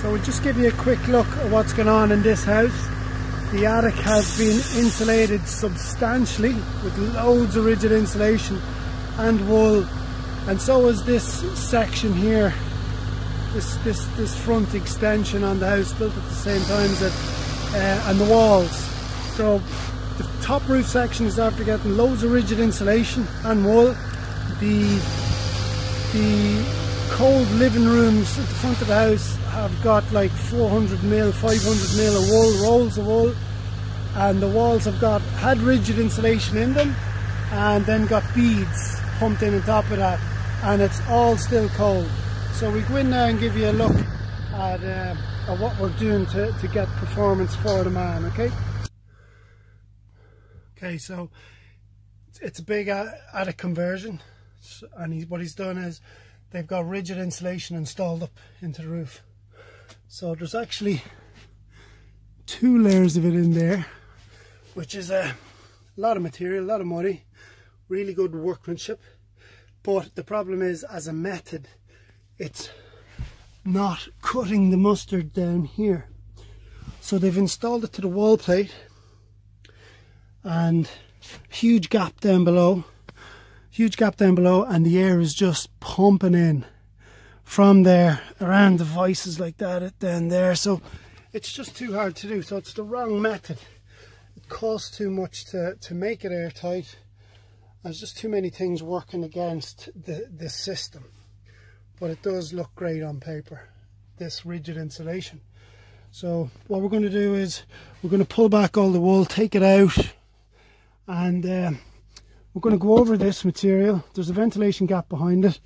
So we'll just give you a quick look at what's going on in this house. The attic has been insulated substantially with loads of rigid insulation and wool, and so is this section here, this front extension on the house, built at the same time as it, and the walls. So the top roof section is after getting loads of rigid insulation and wool. The cold living rooms at the front of the house have got like 400mm, 500mm of wool, rolls of wool, and the walls have had rigid insulation in them, and then got beads pumped in on top of that, and it's all still cold. So we go in now and give you a look at what we're doing to get performance for the man. Okay, so it's a big attic conversion, and what he's done is they've got rigid insulation installed up into the roof. So there's actually 2 layers of it in there, which is a lot of material, a lot of money, really good workmanship. But the problem is, as a method, it's not cutting the mustard down here. So they've installed it to the wall plate, and huge gap down below, and the air is just pumping in from there around the vices like that down there. So it's just too hard to do. So it's the wrong method. It costs too much to make it airtight. There's just too many things working against the system. But it does look great on paper, this rigid insulation. So what we're going to do is we're going to pull back all the wool, take it out, and we're going to go over this material. There's a ventilation gap behind it,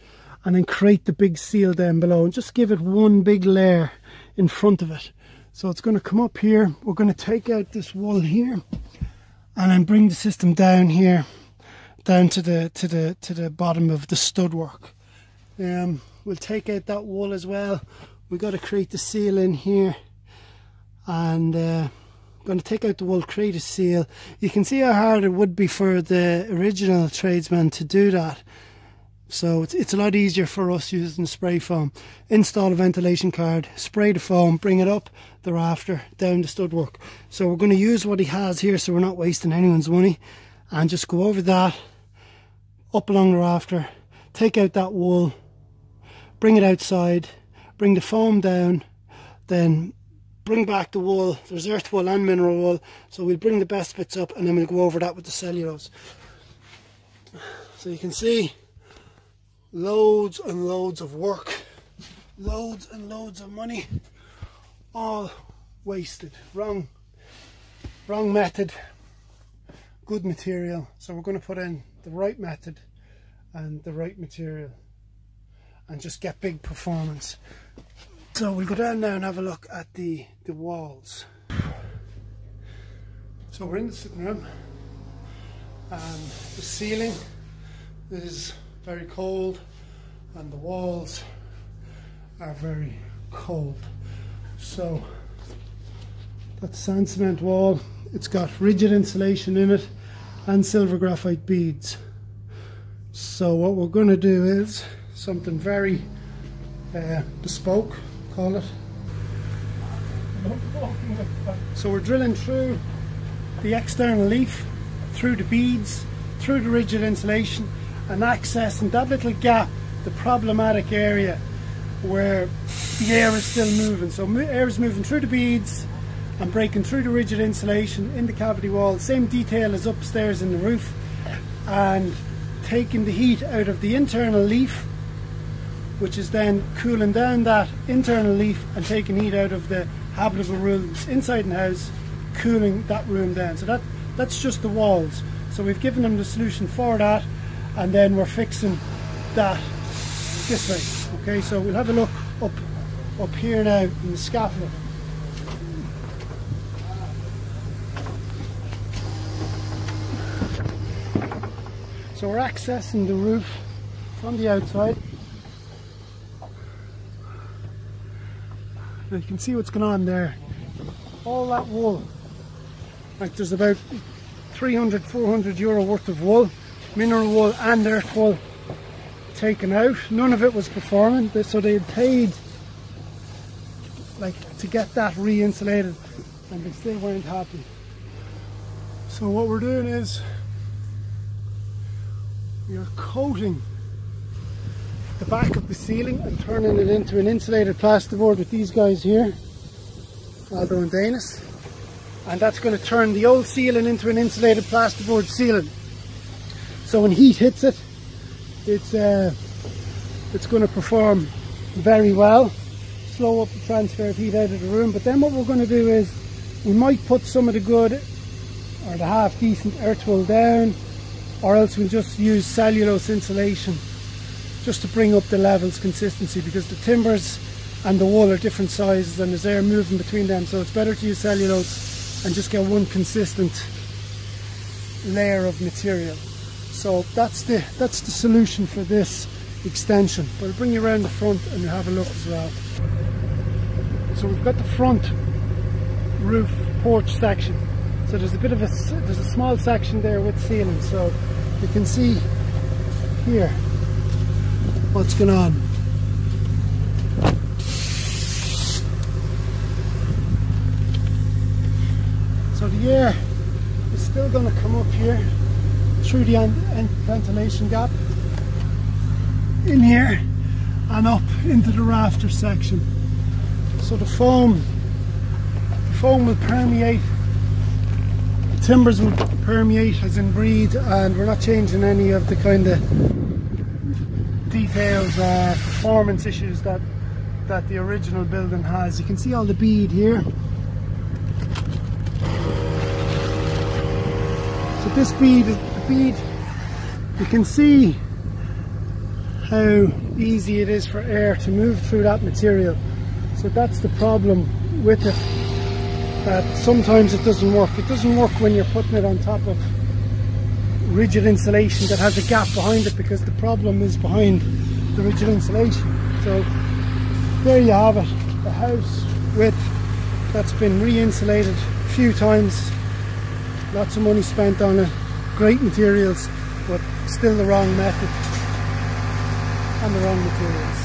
and then create the big seal down below and just give it one big layer in front of it. So it's going to come up here. We're going to take out this wool here and then bring the system down here, down to the bottom of the stud work. We'll take out that wool as well. We've got to create the seal in here, and I'm going to take out the wool, create a seal. You can see how hard it would be for the original tradesman to do that. So it's a lot easier for us using spray foam. Install a ventilation card, spray the foam, bring it up the rafter, down the stud work. So we're going to use what he has here, so we're not wasting anyone's money, and just go over that, up along the rafter, take out that wool, bring it outside, bring the foam down, then bring back the wool. There's earth wool and mineral wool, so we'll bring the best bits up, and then we'll go over that with the cellulose. So you can see loads and loads of work, loads and loads of money, all wasted. Wrong method, good material. So we're going to put in the right method and the right material and just get big performance. So we'll go down now and have a look at the walls. So we're in the sitting room, and the ceiling is very cold and the walls are very cold. So that's sand cement wall. It's got rigid insulation in it and silver graphite beads. So what we're going to do is something very bespoke, call it. So we're drilling through the external leaf, through the beads, through the rigid insulation, and accessing that little gap, the problematic area where the air is still moving. So air is moving through the beads and breaking through the rigid insulation in the cavity wall, same detail as upstairs in the roof, and taking the heat out of the internal leaf, which is then cooling down that internal leaf and taking heat out of the habitable rooms inside the house, cooling that room down. So that's just the walls. So we've given them the solution for that, and then we're fixing that this way. Okay, so we'll have a look up here now in the scaffolding. So we're accessing the roof from the outside. Now you can see what's going on there. All that wool, like there's about 300-400 euro worth of wool, mineral wool and earth wool taken out. None of it was performing, so they had paid like to get that re-insulated, and they still weren't happy. So what we're doing is we are coating the back of the ceiling and turning it into an insulated plasterboard with these guys here, Aldo and Danis, and that's going to turn the old ceiling into an insulated plasterboard ceiling. So when heat hits it, it's going to perform very well, slow up the transfer of heat out of the room. But then what we're going to do is we might put some of the good or the half decent earth wool down, or else we'll just use cellulose insulation just to bring up the levels consistency, because the timbers and the wool are different sizes and there's air moving between them, so it's better to use cellulose and just get one consistent layer of material. So that's the solution for this extension. But I'll bring you around the front and you'll have a look as well. So we've got the front roof porch section. So there's a small section there with ceiling, so you can see here what's going on. So the air is still going to come up here through the ventilation gap in here and up into the rafter section. So the foam will permeate, the timbers will permeate as in breathe, and we're not changing any of the kind of details or performance issues that the original building has. You can see all the bead here. So this bead, you can see how easy it is for air to move through that material. So that's the problem with it, that sometimes it doesn't work. It doesn't work when you're putting it on top of rigid insulation that has a gap behind it, because the problem is behind the rigid insulation. So there you have it, the house that's been re-insulated a few times, lots of money spent on it, great materials, but still the wrong method and the wrong materials.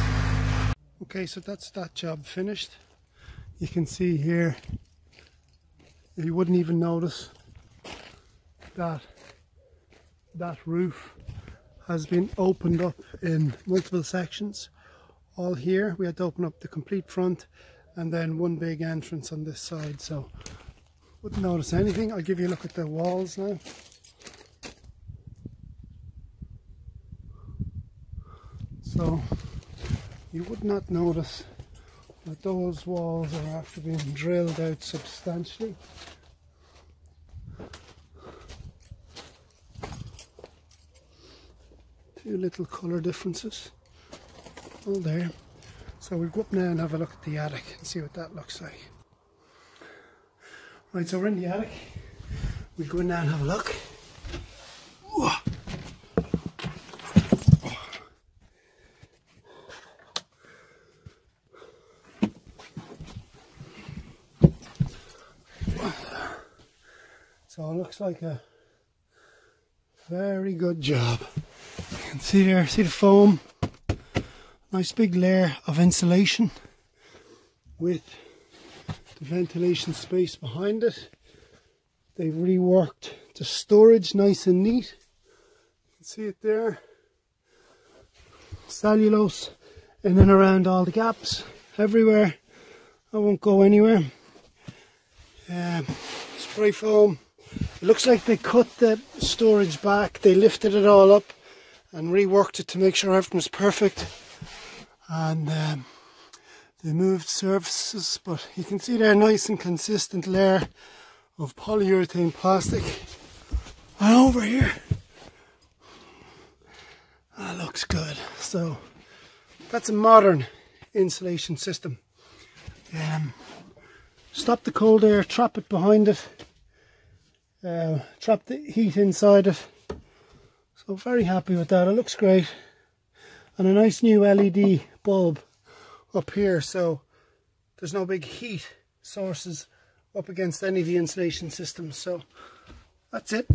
Okay, so that's that job finished. You can see here, you wouldn't even notice that that roof has been opened up in multiple sections. All here we had to open up the complete front and then one big entrance on this side, so wouldn't notice anything. I'll give you a look at the walls now. So you would not notice that those walls are after being drilled out substantially. Two little colour differences, all there. So we'll go up now and have a look at the attic and see what that looks like. Right, so we're in the attic. We'll go in now and have a look. Whoa. So it looks like a very good job. You can see there, see the foam, nice big layer of insulation with the ventilation space behind it. They've reworked the storage nice and neat. You can see it there. Cellulose in and around all the gaps, everywhere. I won't go anywhere. Spray foam. It looks like they cut the storage back, they lifted it all up and reworked it to make sure everything was perfect, and they moved surfaces, but you can see there, nice and consistent layer of polyurethane plastic. And over here, that looks good. So that's a modern insulation system. Stop the cold air, trap it behind it, trap the heat inside it. So very happy with that, it looks great. And a nice new LED bulb up here, so there's no big heat sources up against any of the insulation systems. So that's it.